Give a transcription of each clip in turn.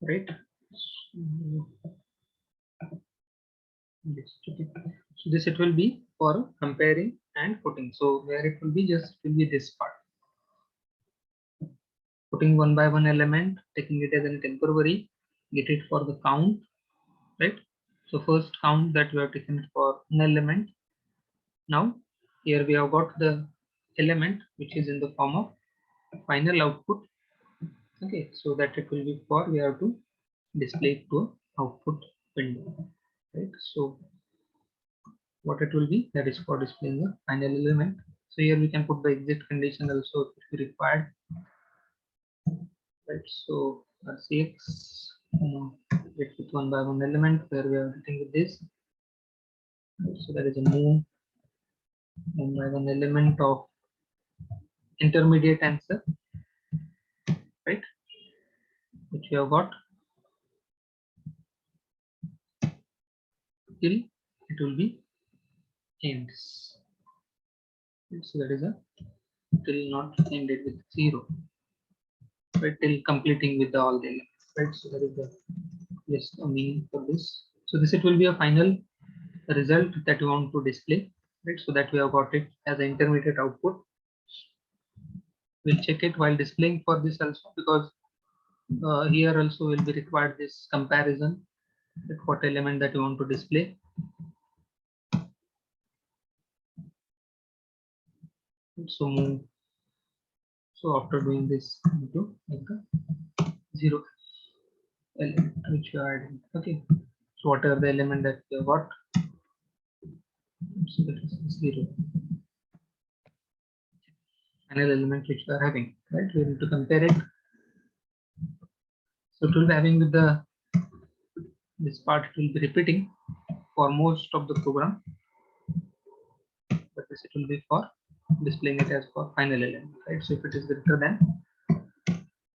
right? Yes, okay. So this it will be for comparing and putting. So where it will be, just it will be this part. Putting one by one element, taking it as a temporary, get it for the count, right? So first count that we have taken for an element. Now here we have got the element which is in the form of final output. Okay, so that it will be for, we have to display it to output window, right? So what it will be, that is for displaying the final element. So here we can put the exit condition also if required, right? So RCX get with one by one element where we are getting with this. So that is a move one by one element of intermediate answer, right? Which we have got till it will be ends. So that is a till not ended with 0, right? Till completing with all the elements, right? So that is the just a meaning for this. So this it will be a final result that you want to display, right? So that we have got it as an intermediate output. We'll check it while displaying for this also, because here also will be required this comparison with what element that you want to display. So move. So after doing this, to make a 0 element which you are adding. Okay. So whatever the element that you have got, so that is 0. Final element which we are having, right? We need to compare it. So it will be having with the this part, it will be repeating for most of the program, but this it will be for displaying it as for final element, right? So if it is greater than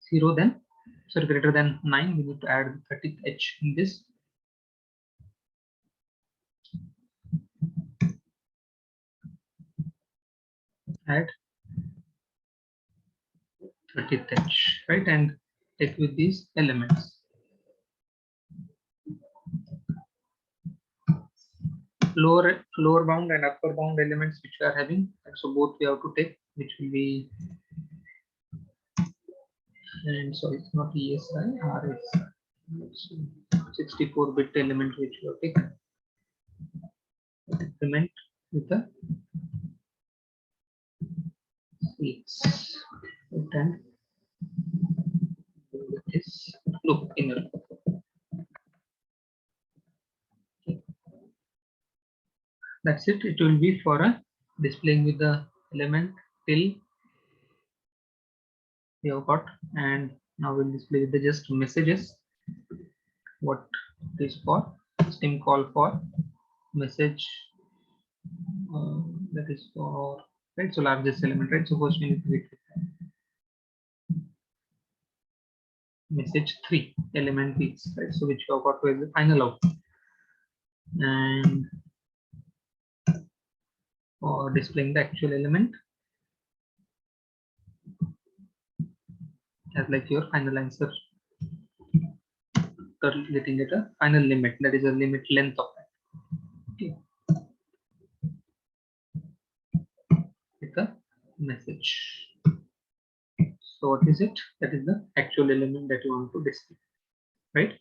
0, then so greater than 9, we need to add 30th H in this. Add 30th H, right? And take with these elements. Lower bound and upper bound elements which we are having, so both we have to take, which will be, and so it's not ESI, RS, 64-bit element which we have taken, increment with the 6, and this loop inner. That's it. It will be for a displaying with the element till we have got, and now we'll display with the just messages. What is for system call for message, that is for, right? So largest element, right? So first we need to get message 3 element weeks, right? So which we have got as the final output, and for displaying the actual element as like your final answer, getting at a final limit, that is a limit length of that. Okay. With a message. So what is it? That is the actual element that you want to display, right?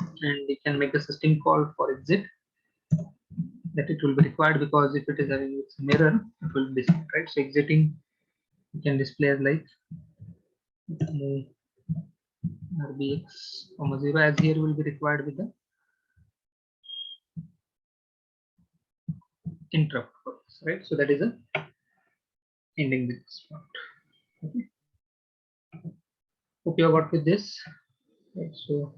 And you can make a system call for exit, that it will be required, because if it is having its mirror, it will display, right? So exiting, you can display as like RBX, 0, as here will be required with the interrupt, right? So that is a ending with this part. Okay. Hope you have got with this, right? So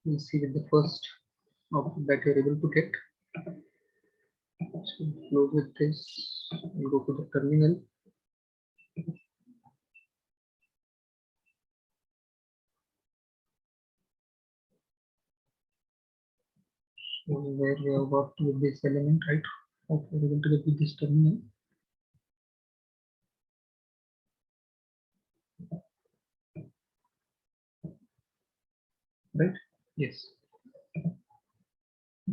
we'll see with the first output that you're able to get. So close with this and go to the terminal. So where we have got with this element, right? Hope you're able to get with this terminal. right? Yes.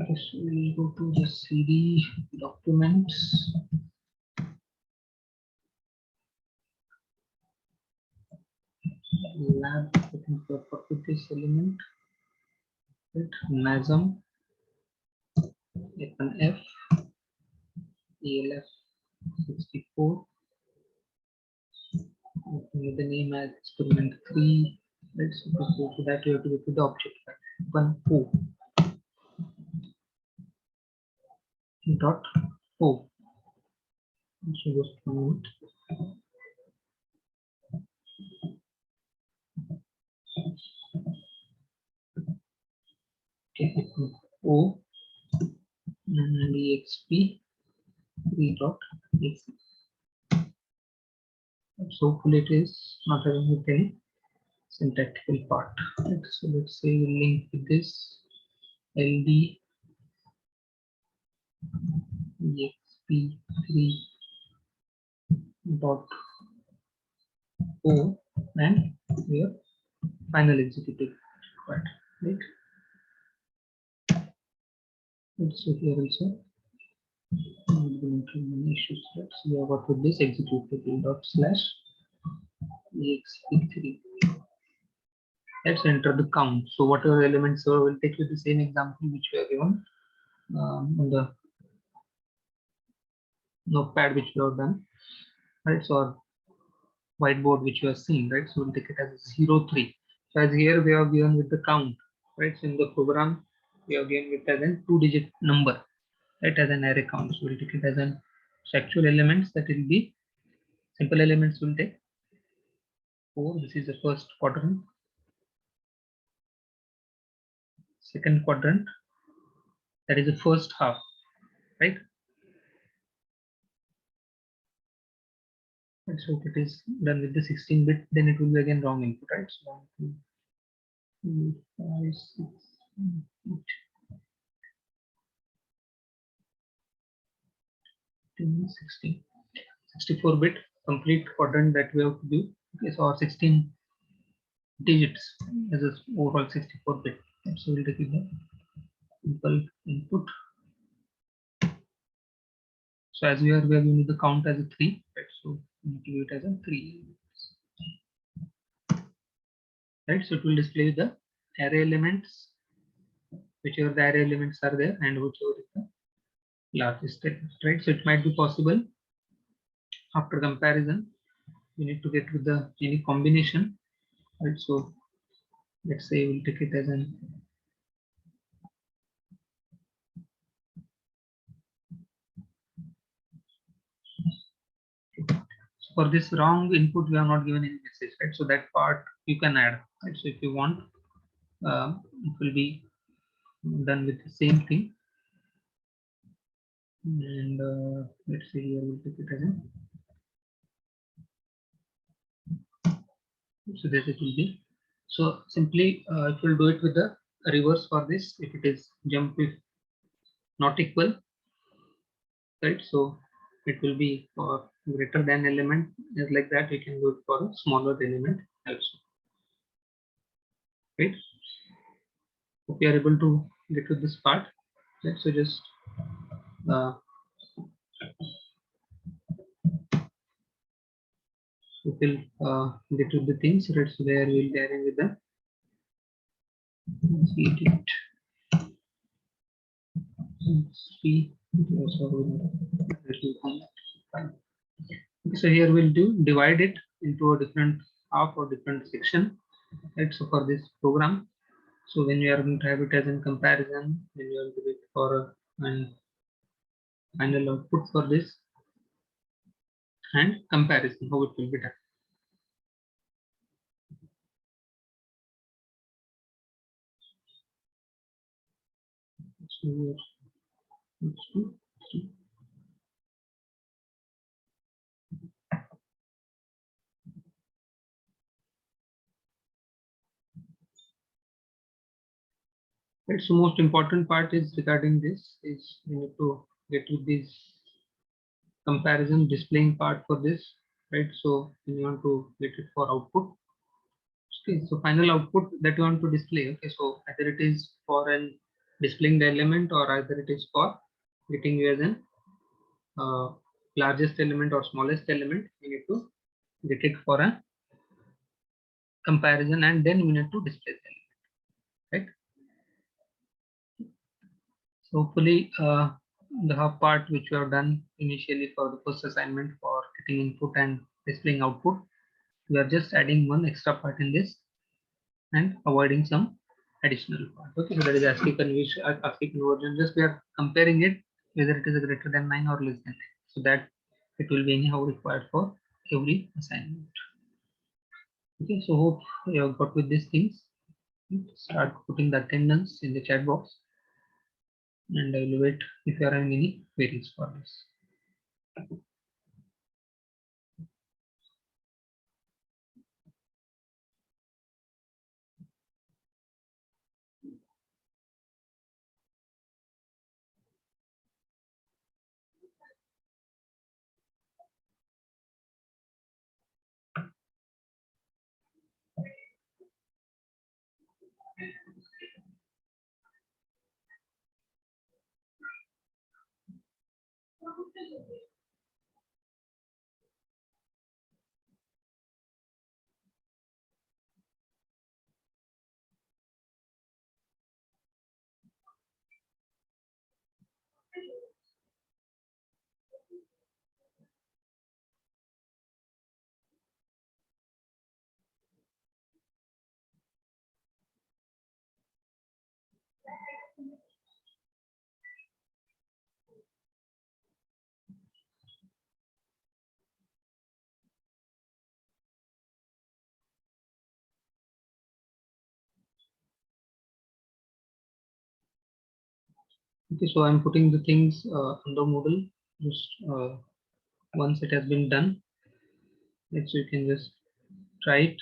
Okay, so we'll go to the CD documents. Lab looking for this element. Right? NASM F ELF 64. With the name as experiment 3. Let's go to that. You have to go to the object file. 1 dot o. So just 1 minute. Okay, o and exp 3 dot exe. So hopefully it is not having with any syntactical part. Right? So let's say we link with this ld exp3 dot o and your final executive required. Right? So here also issues. Let's see what would this executable dot slash exp3. Let's enter the count. So whatever elements will take you the same example which we have given on the notepad which we have done, right? So whiteboard which you have seen, right? So we'll take it as 0, 3. So as here we have given with the count, right? So in the program we have given with as a 2-digit number, right? As an array count. So we'll take it as an actual elements that will be simple elements will take 4. This is the first quadrant. Second quadrant, that is the first half, right? And so if it is done with the 16-bit, then it will be again wrong input, right? So 1, 2, 3, 5, 6, 7, 8, 16. 64-bit complete quadrant that we have to do. Okay, so our 16 digits as a overall 64-bit. So we'll take the simple input. So as we are going to the count as a 3, right? So we do it as a 3. Right, so it will display the array elements, whichever the array elements are there, and whichever is the largest element, right? So it might be possible after comparison, we need to get with the any combination, right? So let's say we'll take it as an for this wrong input, we have not given any message, right? So that part you can add, right? So if you want, it will be done with the same thing. And let's say here we'll take it as an so this it will be. So simply it will do it with the reverse for this. If it is jump if not equal, right? So it will be for greater than element is like that. You can do it for a smaller element also, right? If you are able to get to this part, let's just we will get to the things, right? So there we'll be adding with the edit. So here we'll divide it into a different half or different section, right? So for this program, so when you are going to have it as in comparison, when you are going to it for a final output for this and comparison, how it will be done. So it's the most important part is regarding this is you need to get to this comparison displaying part for this, right? So when you want to get it for output, Okay, so final output that you want to display. Okay, so either it is for an displaying the element or either it is for getting you as an largest element or smallest element. You need to get it for a comparison and then we need to display the element, right? So hopefully the hub part which we have done initially for the first assignment for getting input and displaying output, we are just adding one extra part in this and avoiding some additional part. Okay, so that is ASCII conversion. Just we are comparing it whether it is greater than 9 or less than 9. So that it will be anyhow required for every assignment. Okay, so hope you have got with these things. Start putting the attendance in the chat box and I will wait if you are having any queries for this. Okay, so I'm putting the things on the Moodle. Just once it has been done, so you can just try it,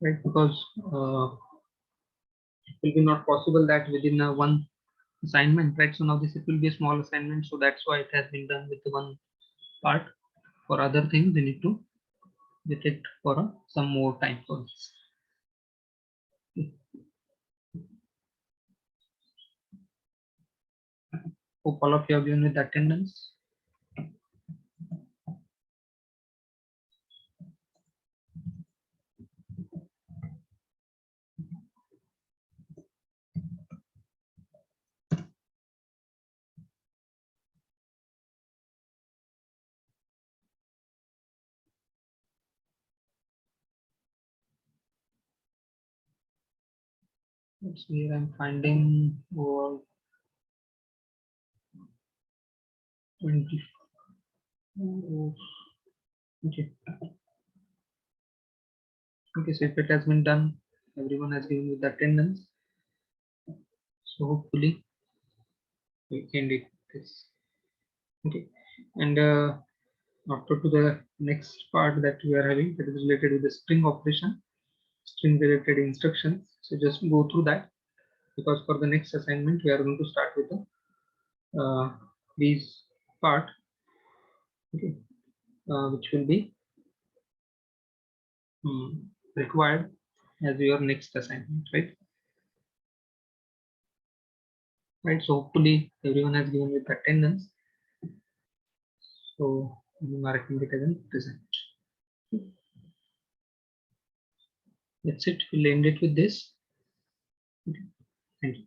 right? Because it will be not possible that within one assignment, right? So now this it will be a small assignment, so that's why it has been done with the one part. For other things, we need to get it for some more time for this. Hope all of you have given with attendance. Let's see here. I'm finding over 20. Okay. Okay, so if it has been done, everyone has given with attendance. So hopefully we can do this. Okay, and after to the next part that we are having, that is related with the string operation, string related instructions. So just go through that, because for the next assignment we are going to start with the these part, okay, which will be required as your next assignment, right? Right. So hopefully everyone has given with attendance. So I'm marking it as a present. That's it. We'll end it with this. Okay. Thank you.